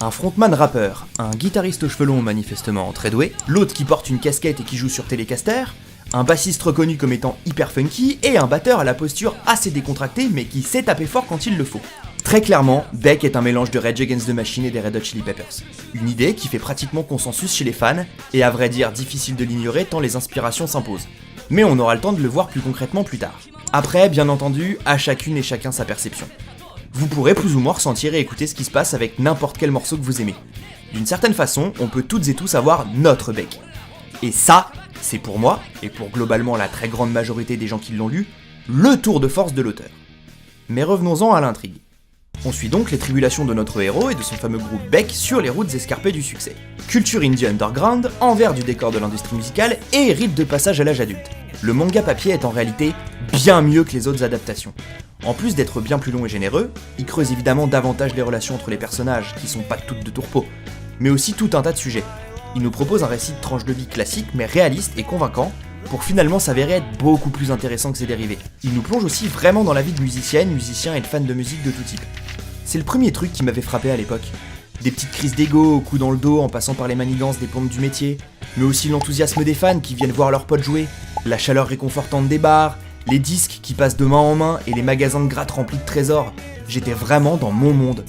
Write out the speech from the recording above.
Un frontman rappeur, un guitariste aux cheveux longs manifestement très doué, l'autre qui porte une casquette et qui joue sur Telecaster, un bassiste reconnu comme étant hyper funky et un batteur à la posture assez décontractée mais qui sait taper fort quand il le faut. Très clairement, Beck est un mélange de Rage Against the Machine et des Red Hot Chili Peppers. Une idée qui fait pratiquement consensus chez les fans, et à vrai dire difficile de l'ignorer tant les inspirations s'imposent. Mais on aura le temps de le voir plus concrètement plus tard. Après, bien entendu, à chacune et chacun sa perception. Vous pourrez plus ou moins ressentir et écouter ce qui se passe avec n'importe quel morceau que vous aimez. D'une certaine façon, on peut toutes et tous avoir notre Beck. Et ça, c'est pour moi, et pour globalement la très grande majorité des gens qui l'ont lu, le tour de force de l'auteur. Mais revenons-en à l'intrigue. On suit donc les tribulations de notre héros et de son fameux groupe Beck sur les routes escarpées du succès. Culture indie underground, envers du décor de l'industrie musicale et rite de passage à l'âge adulte. Le manga papier est en réalité bien mieux que les autres adaptations. En plus d'être bien plus long et généreux, il creuse évidemment davantage les relations entre les personnages, qui sont pas toutes de tourpeau, mais aussi tout un tas de sujets. Il nous propose un récit de tranche de vie classique mais réaliste et convaincant, pour finalement s'avérer être beaucoup plus intéressant que ses dérivés. Il nous plonge aussi vraiment dans la vie de musiciennes, musiciens et de fans de musique de tout type. C'est le premier truc qui m'avait frappé à l'époque. Des petites crises d'ego au coup dans le dos en passant par les manigances des pompes du métier, mais aussi l'enthousiasme des fans qui viennent voir leurs potes jouer, la chaleur réconfortante des bars, les disques qui passent de main en main et les magasins de gratte remplis de trésors. J'étais vraiment dans mon monde.